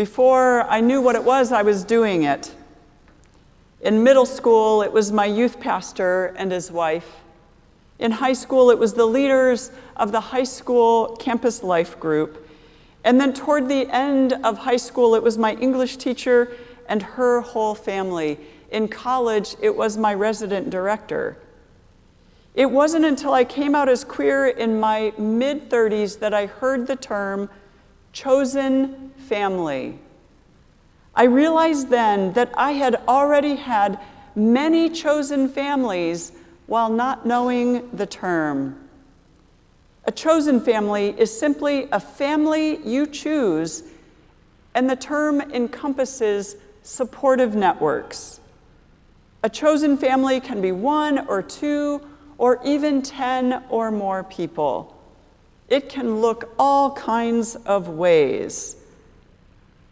Before I knew what it was, I was doing it. In middle school, it was my youth pastor and his wife. In high school, it was the leaders of the high school campus life group. And then toward the end of high school, it was my English teacher and her whole family. In college, it was my resident director. It wasn't until I came out as queer in my mid-30s that I heard the term chosen family. I realized then that I had already had many chosen families while not knowing the term. A chosen family is simply a family you choose, and the term encompasses supportive networks. A chosen family can be 1 or 2 or even 10 or more people. It can look all kinds of ways.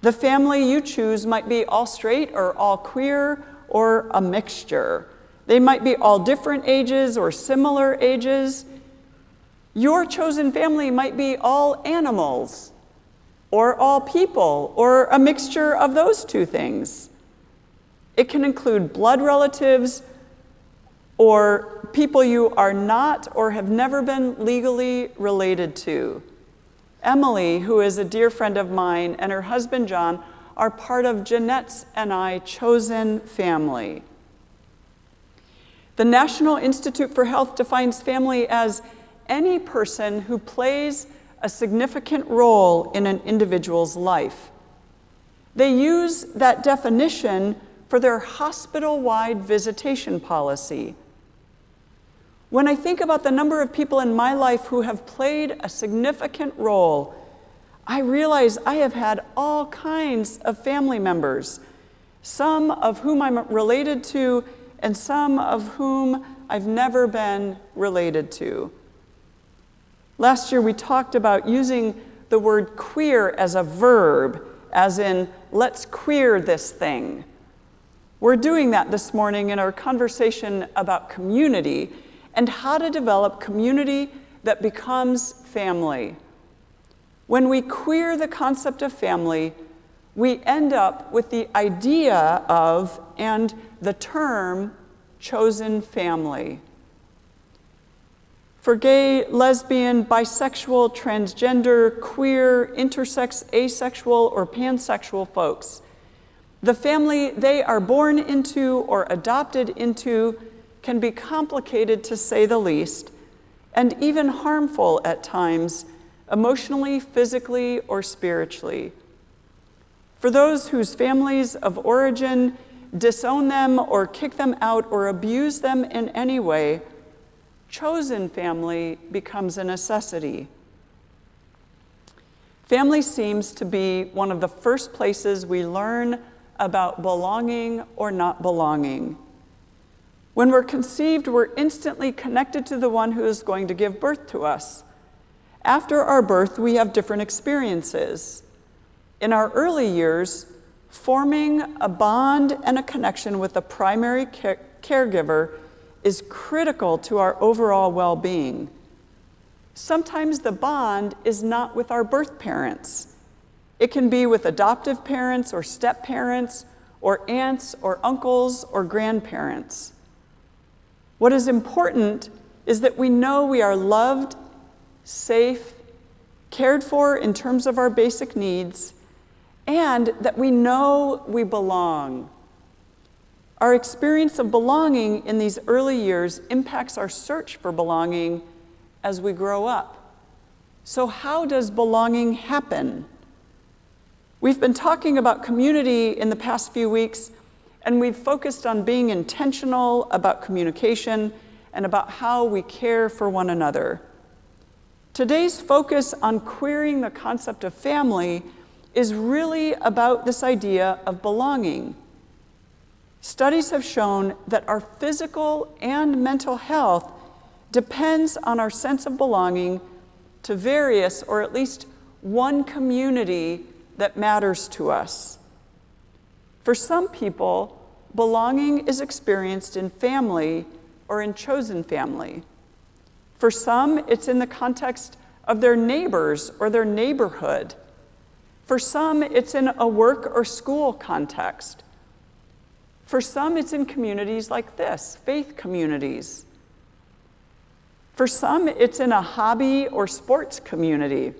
The family you choose might be all straight or all queer or a mixture. They might be all different ages or similar ages. Your chosen family might be all animals or all people or a mixture of those two things. It can include blood relatives or people you are not or have never been legally related to. Emily, who is a dear friend of mine, and her husband John are part of Jeanette's and I chosen family. The National Institute for Health defines family as any person who plays a significant role in an individual's life. They use that definition for their hospital-wide visitation policy. When I think about the number of people in my life who have played a significant role, I realize I have had all kinds of family members, some of whom I'm related to and some of whom I've never been related to. Last year we talked about using the word queer as a verb, as in, let's queer this thing. We're doing that this morning in our conversation about community and how to develop community that becomes family. When we queer the concept of family, we end up with the idea of and the term chosen family. For gay, lesbian, bisexual, transgender, queer, intersex, asexual, or pansexual folks, the family they are born into or adopted into can be complicated, to say the least, and even harmful at times, emotionally, physically, or spiritually. For those whose families of origin disown them or kick them out or abuse them in any way, chosen family becomes a necessity. Family seems to be one of the first places we learn about belonging or not belonging. When we're conceived, we're instantly connected to the one who is going to give birth to us. After our birth, we have different experiences. In our early years, forming a bond and a connection with a primary caregiver is critical to our overall well-being. Sometimes the bond is not with our birth parents. It can be with adoptive parents or step-parents or aunts or uncles or grandparents. What is important is that we know we are loved, safe, cared for in terms of our basic needs, and that we know we belong. Our experience of belonging in these early years impacts our search for belonging as we grow up. So how does belonging happen? We've been talking about community in the past few weeks, and we've focused on being intentional about communication and about how we care for one another. Today's focus on queering the concept of family is really about this idea of belonging. Studies have shown that our physical and mental health depends on our sense of belonging to various, or at least one community that matters to us. For some people, belonging is experienced in family or in chosen family. For some, it's in the context of their neighbors or their neighborhood. For some, it's in a work or school context. For some, it's in communities like this, faith communities. For some, it's in a hobby or sports community.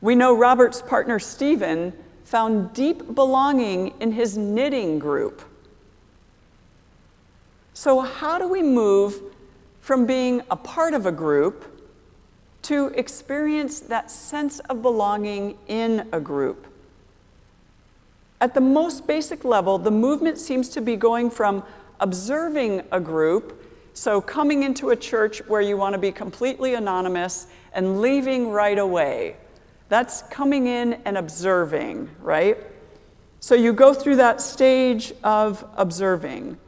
We know Robert's partner, Stephen, found deep belonging in his knitting group. So how do we move from being a part of a group to experience that sense of belonging in a group? At the most basic level, the movement seems to be going from observing a group, so coming into a church where you want to be completely anonymous and leaving right away. That's coming in and observing, right? So you go through that stage of observing.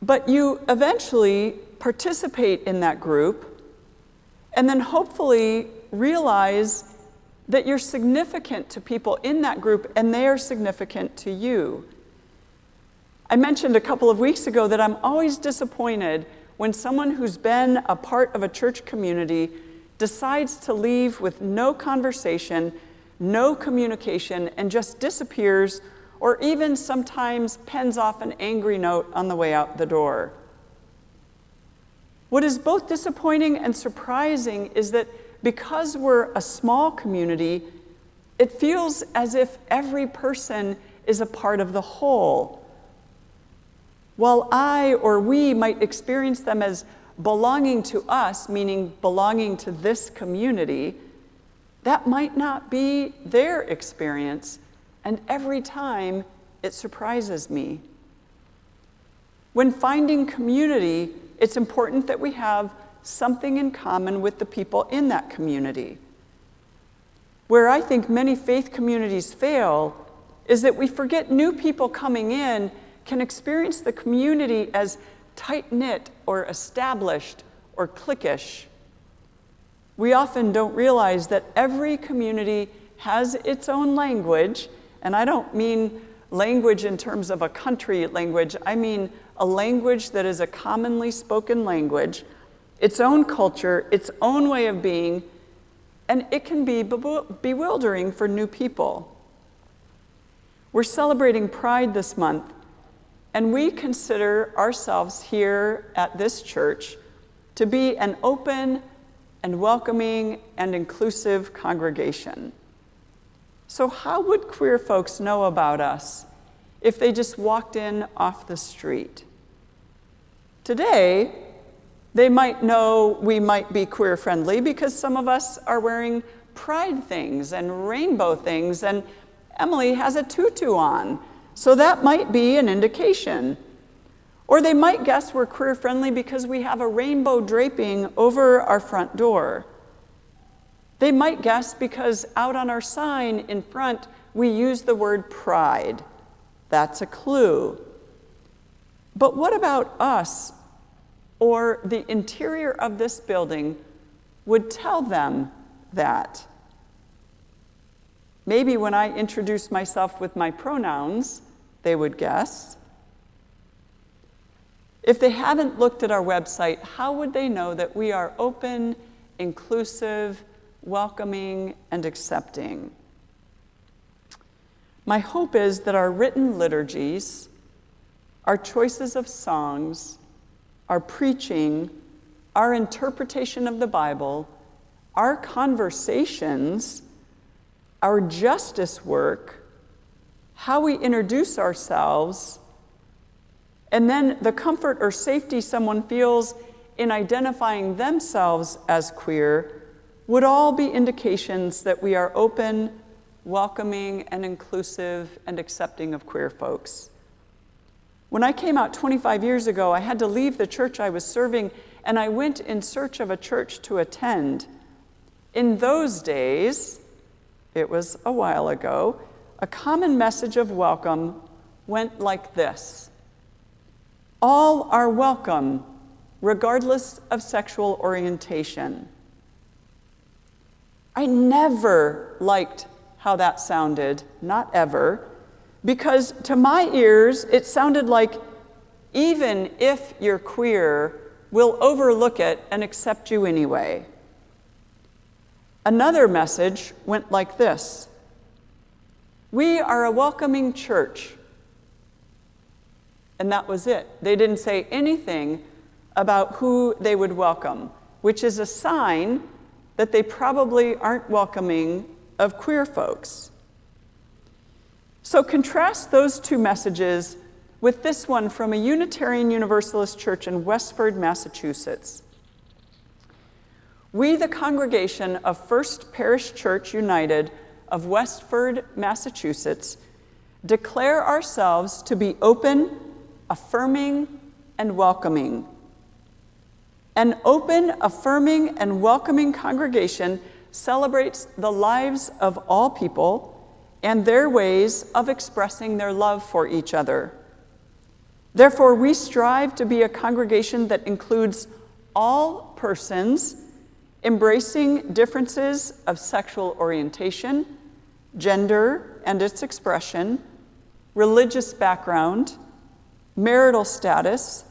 But you eventually participate in that group and then hopefully realize that you're significant to people in that group and they are significant to you. I mentioned a couple of weeks ago that I'm always disappointed when someone who's been a part of a church community decides to leave with no conversation, no communication, and just disappears, or even sometimes pens off an angry note on the way out the door. What is both disappointing and surprising is that because we're a small community, it feels as if every person is a part of the whole. While I or we might experience them as belonging to us, meaning belonging to this community, that might not be their experience, and every time it surprises me. When finding community, it's important that we have something in common with the people in that community. Where I think many faith communities fail is that we forget new people coming in can experience the community as tight-knit or established or cliquish. We often don't realize that every community has its own language, and I don't mean language in terms of a country language, I mean a language that is a commonly spoken language, its own culture, its own way of being, and it can be bewildering for new people. We're celebrating Pride this month, and we consider ourselves here at this church to be an open and welcoming and inclusive congregation. So how would queer folks know about us if they just walked in off the street? Today, they might know we might be queer friendly because some of us are wearing pride things and rainbow things, and Emily has a tutu on, so that might be an indication. Or they might guess we're queer friendly because we have a rainbow draping over our front door. They might guess because out on our sign in front, we use the word pride. That's a clue. But what about us or the interior of this building would tell them that? Maybe when I introduce myself with my pronouns, they would guess. If they haven't looked at our website, how would they know that we are open, inclusive, welcoming, and accepting? My hope is that our written liturgies, our choices of songs, our preaching, our interpretation of the Bible, our conversations, our justice work, how we introduce ourselves, and then the comfort or safety someone feels in identifying themselves as queer would all be indications that we are open, welcoming, and inclusive and accepting of queer folks. When I came out 25 years ago, I had to leave the church I was serving, and I went in search of a church to attend. In those days, it was a while ago, a common message of welcome went like this: all are welcome, regardless of sexual orientation. I never liked how that sounded, not ever, because to my ears, it sounded like even if you're queer, we'll overlook it and accept you anyway. Another message went like this: "We are a welcoming church." And that was it. They didn't say anything about who they would welcome, which is a sign that they probably aren't welcoming of queer folks. So contrast those two messages with this one from a Unitarian Universalist church in Westford, Massachusetts. "We, the congregation of First Parish Church United of Westford, Massachusetts, declare ourselves to be open, affirming, and welcoming. An open, affirming, and welcoming congregation celebrates the lives of all people and their ways of expressing their love for each other. Therefore, we strive to be a congregation that includes all persons, embracing differences of sexual orientation, gender and its expression, religious background, marital status,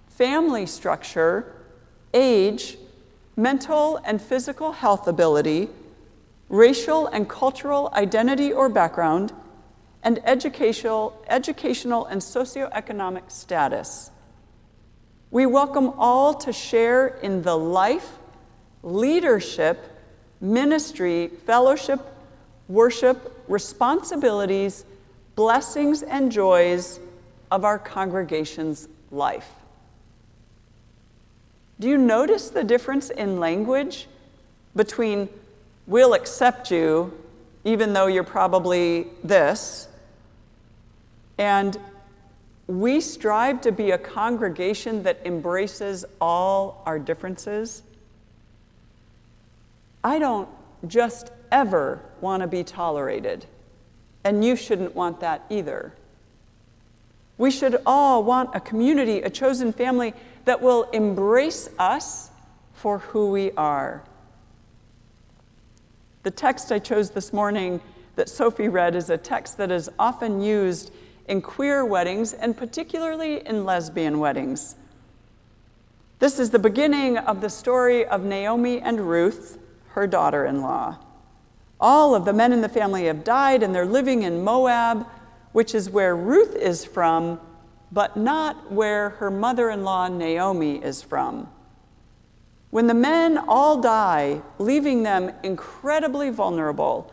family structure, age, mental and physical health ability, racial and cultural identity or background, and educational and socioeconomic status. We welcome all to share in the life, leadership, ministry, fellowship, worship, responsibilities, blessings, and joys of our congregation's life." Do you notice the difference in language between "we'll accept you even though you're probably this" and "we strive to be a congregation that embraces all our differences"? I don't just ever want to be tolerated, and you shouldn't want that either. We should all want a community, a chosen family that will embrace us for who we are. The text I chose this morning that Sophie read is a text that is often used in queer weddings and particularly in lesbian weddings. This is the beginning of the story of Naomi and Ruth, her daughter-in-law. All of the men in the family have died, and they're living in Moab, which is where Ruth is from, but not where her mother-in-law Naomi is from. When the men all die, leaving them incredibly vulnerable,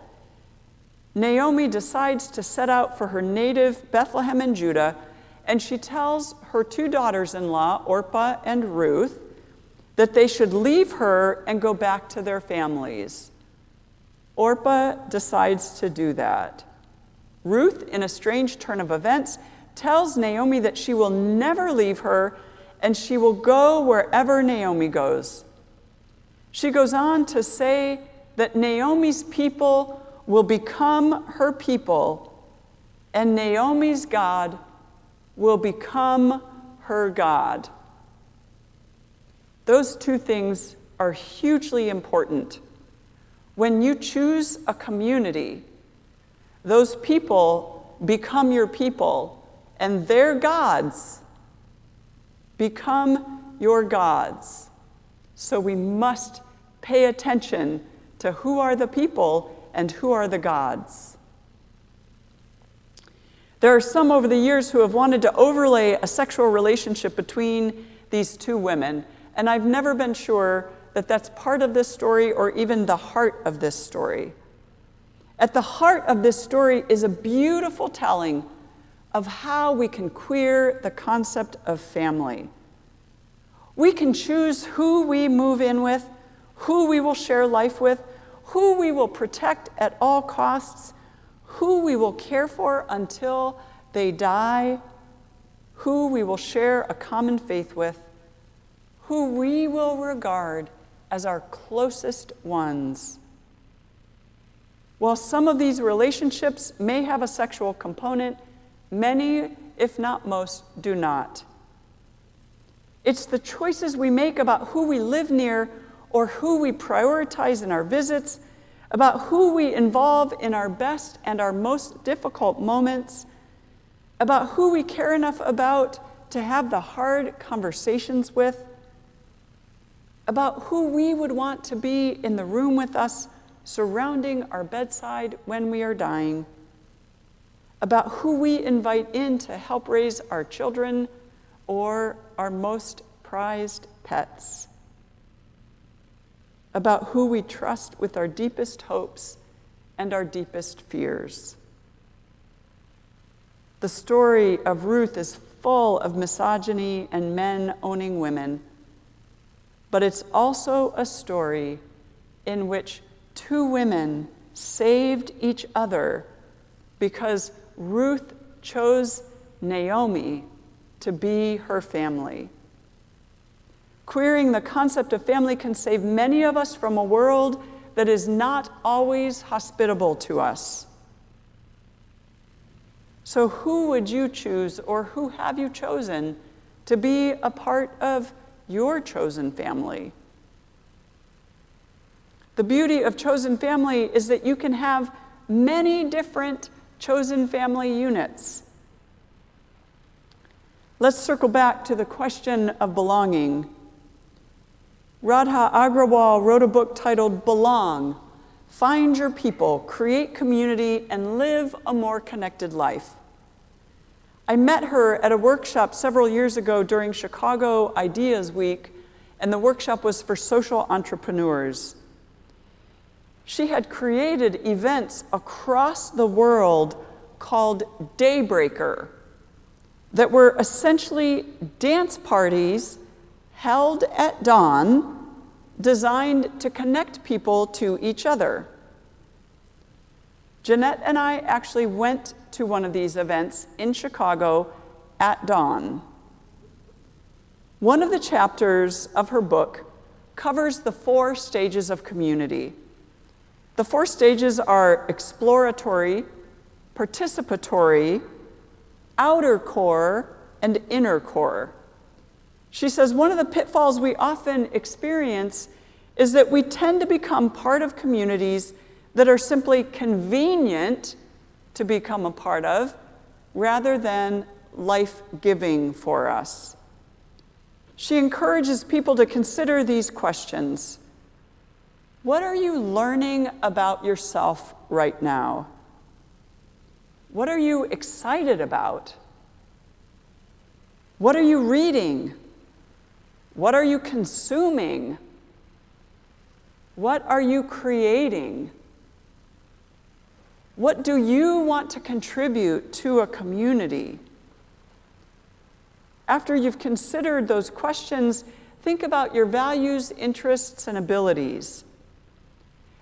Naomi decides to set out for her native Bethlehem in Judah, and she tells her two daughters-in-law, Orpah and Ruth, that they should leave her and go back to their families. Orpah decides to do that. Ruth, in a strange turn of events, tells Naomi that she will never leave her and she will go wherever Naomi goes. She goes on to say that Naomi's people will become her people and Naomi's God will become her God. Those two things are hugely important. When you choose a community, those people become your people, and their gods become your gods. So we must pay attention to who are the people and who are the gods. There are some over the years who have wanted to overlay a sexual relationship between these two women, and I've never been sure that that's part of this story or even the heart of this story. At the heart of this story is a beautiful telling of how we can queer the concept of family. We can choose who we move in with, who we will share life with, who we will protect at all costs, who we will care for until they die, who we will share a common faith with, who we will regard as our closest ones. While some of these relationships may have a sexual component, many, if not most, do not. It's the choices we make about who we live near or who we prioritize in our visits, about who we involve in our best and our most difficult moments, about who we care enough about to have the hard conversations with, about who we would want to be in the room with us surrounding our bedside when we are dying, about who we invite in to help raise our children or our most prized pets, about who we trust with our deepest hopes and our deepest fears. The story of Ruth is full of misogyny and men owning women, but it's also a story in which two women saved each other because Ruth chose Naomi to be her family. Queering the concept of family can save many of us from a world that is not always hospitable to us. So who would you choose, or who have you chosen to be a part of your chosen family? The beauty of chosen family is that you can have many different chosen family units. Let's circle back to the question of belonging. Radha Agrawal wrote a book titled Belong, Find Your People, Create Community, and Live a More Connected Life. I met her at a workshop several years ago during Chicago Ideas Week, and the workshop was for social entrepreneurs. She had created events across the world called Daybreaker that were essentially dance parties held at dawn designed to connect people to each other. Jeanette and I actually went to one of these events in Chicago at dawn. One of the chapters of her book covers the 4 stages of community. The 4 stages are exploratory, participatory, outer core, and inner core. She says one of the pitfalls we often experience is that we tend to become part of communities that are simply convenient to become a part of, rather than life-giving for us. She encourages people to consider these questions. What are you learning about yourself right now? What are you excited about? What are you reading? What are you consuming? What are you creating? What do you want to contribute to a community? After you've considered those questions, think about your values, interests, and abilities.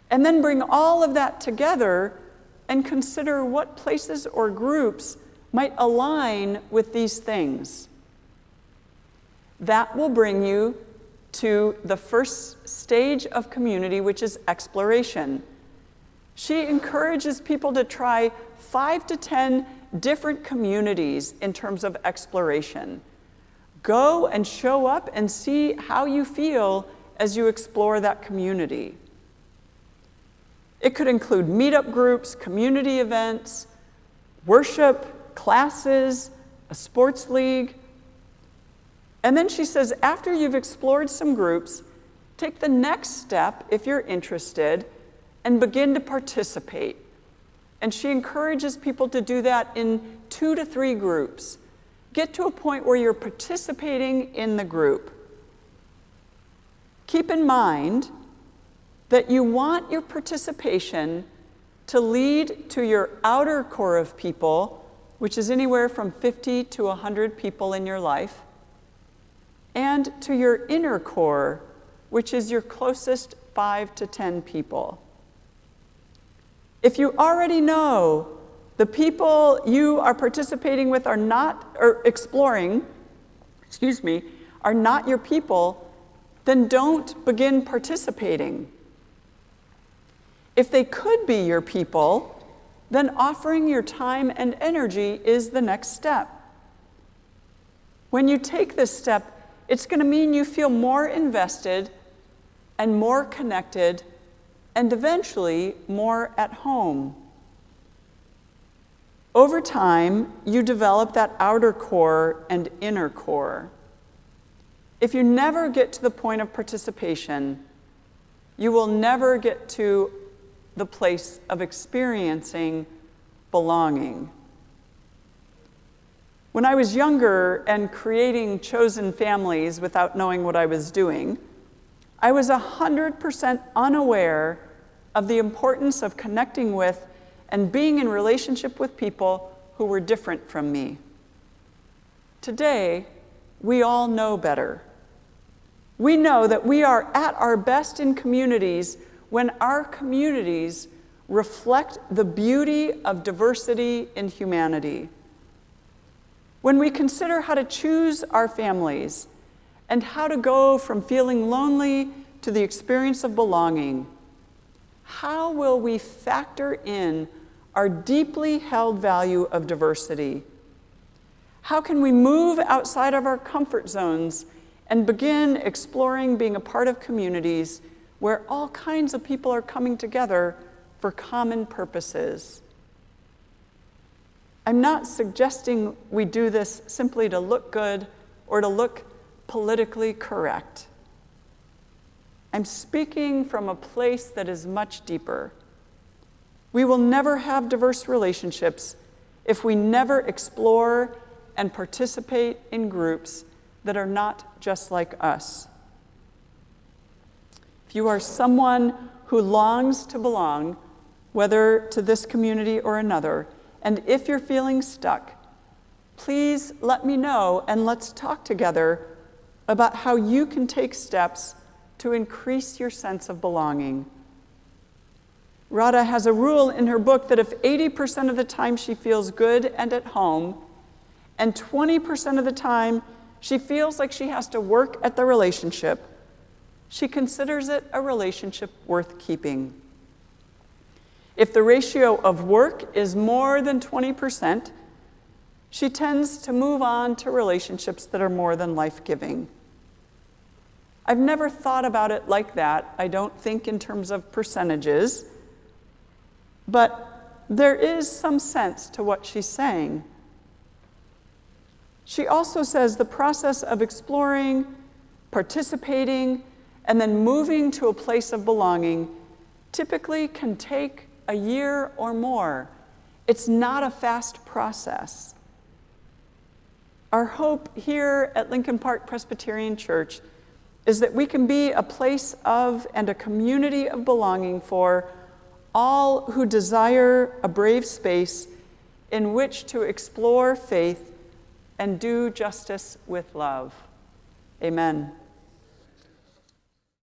And then bring all of that together and consider what places or groups might align with these things. That will bring you to the first stage of community, which is exploration. She encourages people to try 5 to 10 different communities in terms of exploration. Go and show up and see how you feel as you explore that community. It could include meetup groups, community events, worship, classes, a sports league. And then she says, after you've explored some groups, take the next step, if you're interested, and begin to participate. And she encourages people to do that in 2 to 3 groups. Get to a point where you're participating in the group. Keep in mind that you want your participation to lead to your outer core of people, which is anywhere from 50 to 100 people in your life, and to your inner core, which is your closest 5 to 10 people. If you already know the people you are participating with are not, or exploring, are not your people, then don't begin participating. If they could be your people, then offering your time and energy is the next step. When you take this step, it's going to mean you feel more invested and more connected and eventually more at home. Over time, you develop that outer core and inner core. If you never get to the point of participation, you will never get to the place of experiencing belonging. When I was younger and creating chosen families without knowing what I was doing, I was 100% unaware of the importance of connecting with and being in relationship with people who were different from me. Today, we all know better. We know that we are at our best in communities when our communities reflect the beauty of diversity in humanity. When we consider how to choose our families and how to go from feeling lonely to the experience of belonging, how will we factor in our deeply held value of diversity? How can we move outside of our comfort zones and begin exploring being a part of communities where all kinds of people are coming together for common purposes? I'm not suggesting we do this simply to look good or to look politically correct. I'm speaking from a place that is much deeper. We will never have diverse relationships if we never explore and participate in groups that are not just like us. If you are someone who longs to belong, whether to this community or another, and if you're feeling stuck, please let me know and let's talk together about how you can take steps to increase your sense of belonging. Radha has a rule in her book that if 80% of the time she feels good and at home, and 20% of the time she feels like she has to work at the relationship, she considers it a relationship worth keeping. If the ratio of work is more than 20%, she tends to move on to relationships that are more than life-giving. I've never thought about it like that, I don't think in terms of percentages, but there is some sense to what she's saying. She also says the process of exploring, participating, and then moving to a place of belonging typically can take a year or more. It's not a fast process. Our hope here at Lincoln Park Presbyterian Church is that we can be a place of and a community of belonging for all who desire a brave space in which to explore faith and do justice with love. Amen.